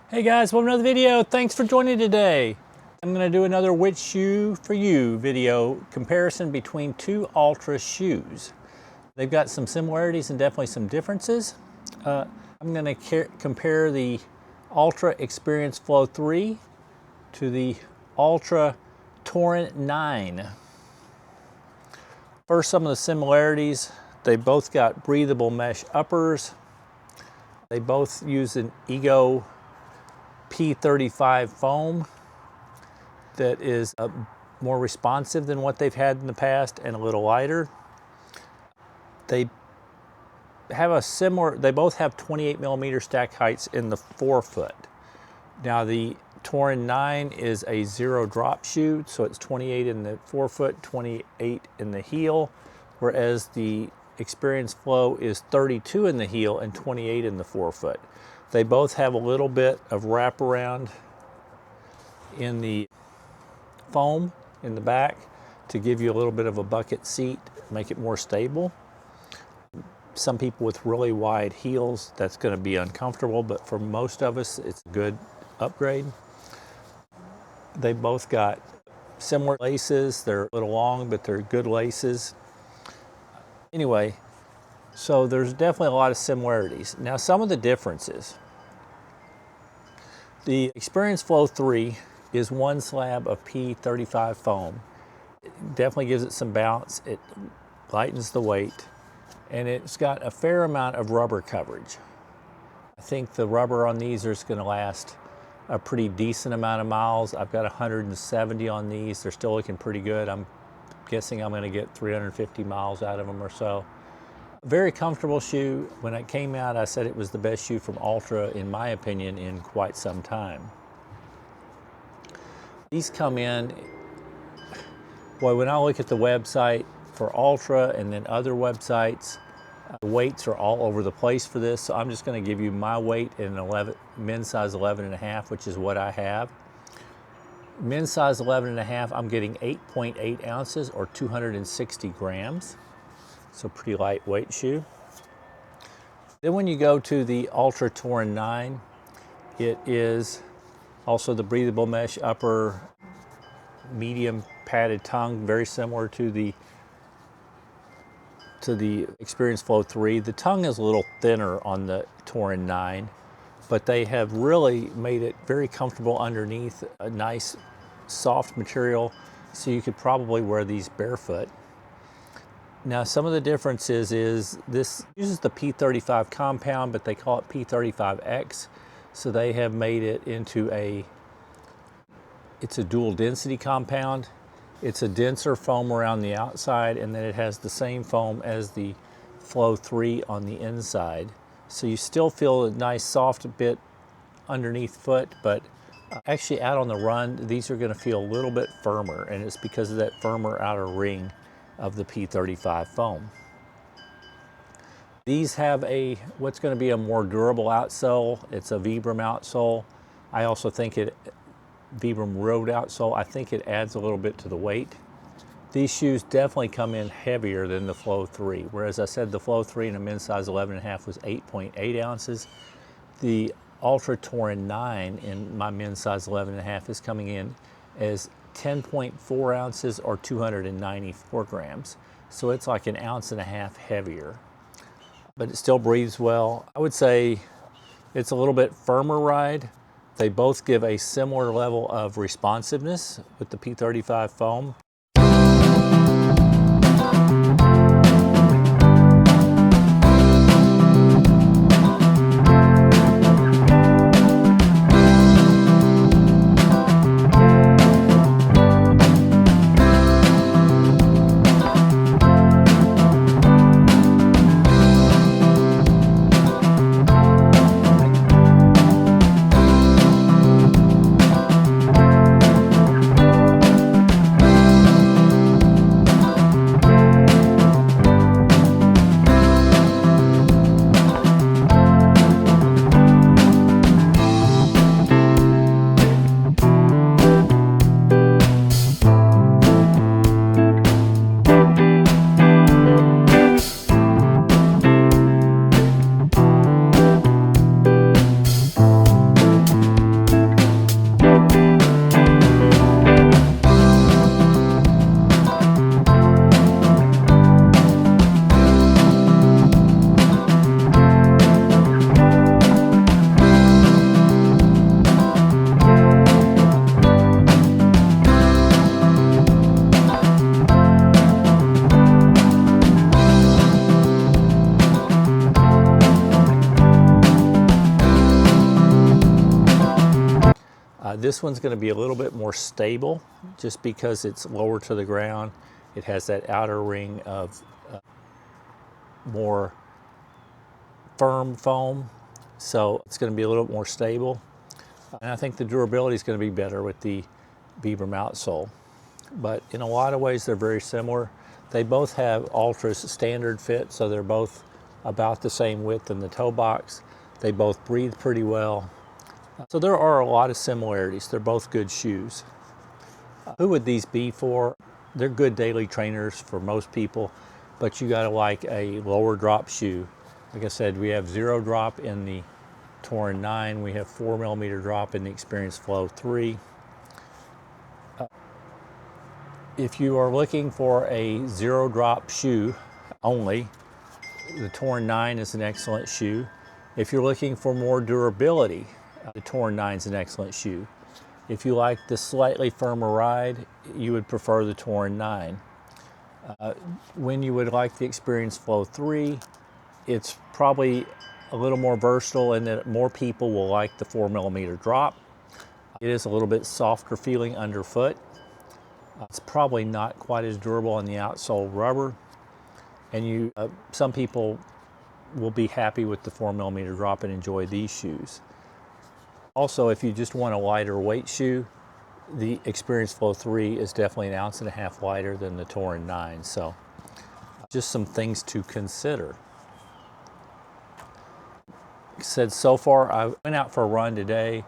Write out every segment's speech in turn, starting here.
Hey guys, welcome to another video. Thanks for joining today. I'm going to do another which shoe for you video comparison between two Altra shoes. They've got some similarities and definitely some differences. I'm going to compare the Altra Experience Flow 3 to the Altra Torin 9. First, some of the similarities. They both got breathable mesh uppers. They both use an Ego P35 foam that is more responsive than what they've had in the past and a little lighter. They both have 28 millimeter stack heights in the forefoot. Now the Torin 9 is a zero drop shoe, so it's 28 in the forefoot, 28 in the heel, whereas the Experience Flow is 32 in the heel and 28 in the forefoot. They both have a little bit of wraparound in the foam in the back to give you a little bit of a bucket seat, make it more stable. Some people with really wide heels, that's going to be uncomfortable, but for most of us, it's a good upgrade. They both got similar laces. They're a little long, but they're good laces. Anyway, so there's definitely a lot of similarities. Now, some of the differences. The Experience Flow 3 is one slab of P35 foam. It definitely gives it some bounce. It lightens the weight, and it's got a fair amount of rubber coverage. I think the rubber on these is going to last a pretty decent amount of miles. I've got 170 on these. They're still looking pretty good. I'm guessing I'm going to get 350 miles out of them or so. Very comfortable shoe. When it came out, I said it was the best shoe from Altra, in my opinion, in quite some time. These come in, boy, when I look at the website for Altra and then other websites, the weights are all over the place for this, so I'm just going to give you my weight in an men's size 11.5, which is what I have. Men's size 11.5, I'm getting 8.8 ounces or 260 grams. So pretty lightweight shoe. Then when you go to the Altra Torin 9, it is also the breathable mesh upper, medium padded tongue, very similar to the Experience Flow 3. The tongue is a little thinner on the Torin 9, but they have really made it very comfortable underneath, a nice soft material, so you could probably wear these barefoot. Now, some of the differences is this uses the P35 compound, but they call it P35X, so they have made it into it's a dual density compound. It's a denser foam around the outside, and then it has the same foam as the Flow 3 on the inside. So you still feel a nice soft bit underneath foot, but actually out on the run, these are going to feel a little bit firmer, and it's because of that firmer outer ring of the P35 foam. These have what's going to be a more durable outsole. It's a Vibram outsole. I also think Vibram road outsole, I think it adds a little bit to the weight. These shoes definitely come in heavier than the Flow 3, whereas I said the Flow 3 in a men's size 11.5 was 8.8 ounces. The Altra Torin 9 in my men's size 11.5 is coming in as 10.4 ounces or 294 grams. So it's like 1.5 ounces heavier, but it still breathes well. I would say it's a little bit firmer ride. They both give a similar level of responsiveness with the P35 foam. This one's going to be a little bit more stable just because it's lower to the ground. It has that outer ring of more firm foam, so it's going to be a little bit more stable. And I think the durability is going to be better with the Vibram outsole. But in a lot of ways, they're very similar. They both have Altra's standard fit, so they're both about the same width in the toe box. They both breathe pretty well. So there are a lot of similarities. They're both good shoes. Who would these be for? They're good daily trainers for most people, but you gotta like a lower drop shoe. Like I said, we have 0 drop in the Torin 9. We have 4mm drop in the Experience Flow 3. If you are looking for a 0 drop shoe only, the Torin 9 is an excellent shoe. If you're looking for more durability, the Torin 9 is an excellent shoe. If you like the slightly firmer ride, you would prefer the Torin 9. When you would like the Experience Flow 3, it's probably a little more versatile in that more people will like the 4mm drop. It is a little bit softer feeling underfoot. It's probably not quite as durable on the outsole rubber. And some people will be happy with the 4mm drop and enjoy these shoes. Also, if you just want a lighter weight shoe, the Experience Flow 3 is definitely 1.5 ounces lighter than the Torin 9. So just some things to consider. Like I said, so far I went out for a run today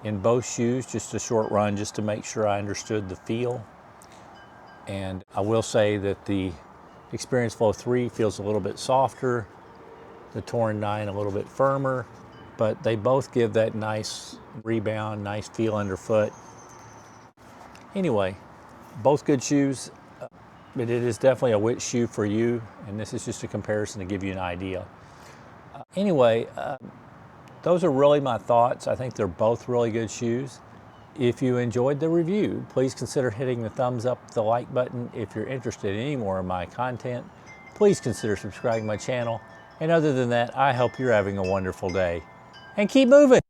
in both shoes, just a short run just to make sure I understood the feel. And I will say that the Experience Flow 3 feels a little bit softer, the Torin 9 a little bit firmer, but they both give that nice rebound, nice feel underfoot. Anyway, both good shoes, but it is definitely a which shoe for you, and this is just a comparison to give you an idea. Anyway, those are really my thoughts. I think they're both really good shoes. If you enjoyed the review, please consider hitting the thumbs up, the like button. If you're interested in any more of my content, please consider subscribing to my channel. And other than that, I hope you're having a wonderful day. And keep moving!